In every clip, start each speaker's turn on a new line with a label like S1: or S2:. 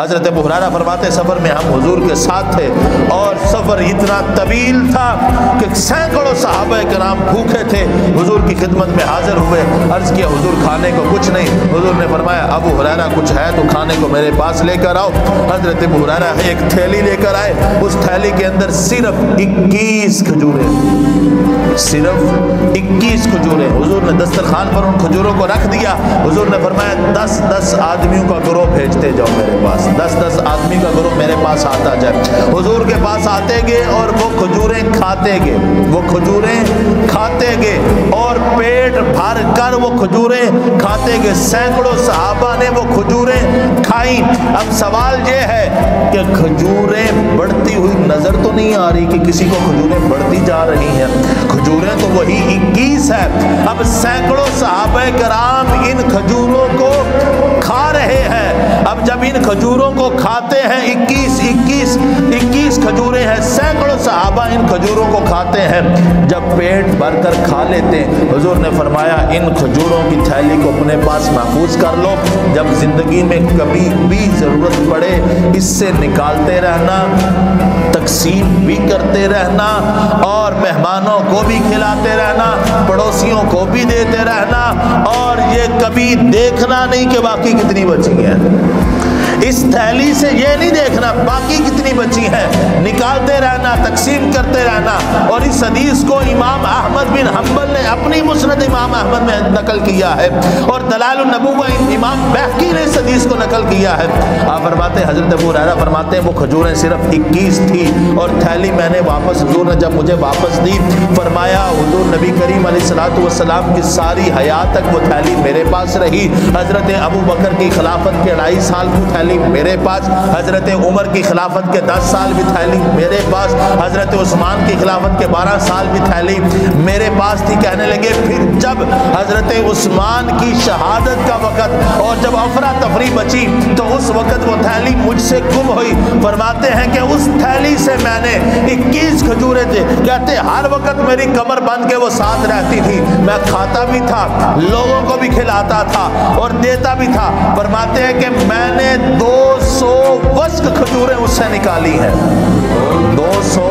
S1: حضرت ابو ہریرہ فرماتے سفر میں ہم حضور کے ساتھ تھے اور سفر اتنا طویل تھا کہ سینکڑوں صحابہ کرام بھوکے تھے، حضور کی خدمت میں حاضر ہوئے، عرض کیا حضور کھانے کو کچھ نہیں؟ حضور نے فرمایا ابو ہریرہ کچھ ہے تو کھانے کو میرے پاس لے کر آؤ۔ حضرت ابو ہریرہ ایک تھیلی لے کر آئے، اس تھیلی کے اندر صرف 21 کھجوریں، صرف 21 کھجوریں۔ حضور نے دسترخوان پر ان کھجوروں کو رکھ دیا۔ حضور نے فرمایا 10 آدمیوں کا گروہ بھیجتے جاؤ میرے پاس، 10 آدمی کا گروہ میرے پاس آتا جائے۔ حضور کے پاس آتے گئے اور وہ کھجوریں کھاتے گئے، وہ کھجوریں کھاتے گئے اور پیٹ بھر کر وہ کھجوریں کھاتے گئے۔ سینکڑوں صحابہ نے وہ کھجوریں کھائیں۔ اب سوال یہ ہے کہ کھجوریں بڑھتی ہوئی نظر تو نہیں آ رہی کہ کسی کو کھجوریں بڑھتی جا رہی ہیں، کھجوریں تو وہی 21 ہے۔ اب سینکڑوں صحابہ کرام ان کھجوروں کو کھا رہے ہیں۔ اب جب ان کھجوروں کو کھاتے ہیں، 21 کھجوریں ہیں، سینکڑوں صحابہ ان کھجوروں کو کھاتے ہیں۔ جب پیٹ بھر کر کھا لیتے ہیں، حضور نے فرمایا ان کھجوروں کی تھیلی کو اپنے پاس محفوظ کر لو، جب زندگی میں کبھی بھی ضرورت پڑے اس سے نکالتے رہنا، تقسیم بھی کرتے رہنا اور مہمانوں کو بھی کھلاتے رہنا، پڑوسیوں کو بھی دیتے رہنا، اور یہ کبھی دیکھنا نہیں کہ باقی کتنی بچی ہیں۔ اس تھیلی سے یہ نہیں دیکھنا باقی کتنی بچی ہیں، نکالتے رہنا، تقسیم کرتے رہنا۔ اور اس حدیث کو امام احمد بن حنبل نے اپنی مسند امام احمد میں نقل کیا ہے، اور دلائل النبوہ امام بہقی نے اس حدیث کو نقل کیا ہے۔ آپ فرماتے ہیں حضرت ابو ہریرہ فرماتے ہیں وہ کھجوریں صرف 21 تھی اور تھیلی میں نے واپس، حضور نے جب مجھے واپس دی فرمایا حضور نبی کریم علیہ الصلوۃ والسلام کی ساری حیات تک وہ تھیلی میرے پاس رہی۔ حضرت ابو بکر کی خلافت کے 2.5 سال کی تھیلی میرے پاس، حضرت عمر کی خلافت کے 10 سال بھی تھیلی میرے پاس، حضرت عثمان کی خلافت کے 12 سال بھی تھیلی میرے پاس تھی۔ کہنے لگے پھر جب حضرت عثمان کی شہادت کا وقت اور جب افراتفری بچی تو اس وقت وہ تھیلی مجھ سے گم ہوئی۔ فرماتے ہیں کہ اس تھیلی سے میں نے 21 کھجوریں تھے، کہتے ہر وقت میری کمر بند کے وہ ساتھ رہتی تھی، میں کھاتا بھی تھا، لوگوں کو بھی کھلاتا تھا اور دیتا بھی تھا۔ فرماتے ہیں کہ میں نے 200 وسق کھجوریں اس سے نکالی ہیں، 200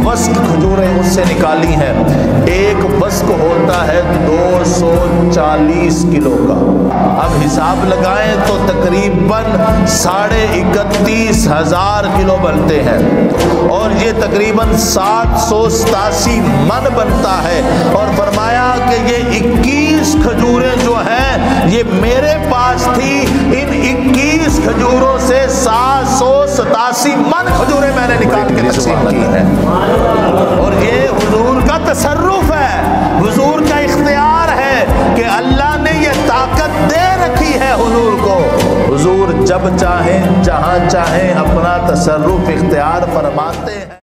S1: وسق کھجوریں اس سے نکالی ہیں۔ ایک وسق ہوتا ہے 240 کلو کا، اب حساب لگائیں تو تقریباً 31,500 کلو بنتے ہیں، اور یہ تقریباً 787 من بنتا ہے۔ اور فرمایا کہ یہ 21 کھجوریں جو ہیں یہ میرے پاس تھی، ان 21 کھجوروں سے 787 من کھجوریں میں نے نکال کے تقسیم کی ہیں۔ اور یہ حضور کا تصرف ہے، حضور کا اختیار ہے کہ اللہ نے یہ طاقت دے رکھی ہے حضور کو۔ حضور جب چاہیں جہاں چاہیں اپنا تصرف اختیار فرماتے ہیں۔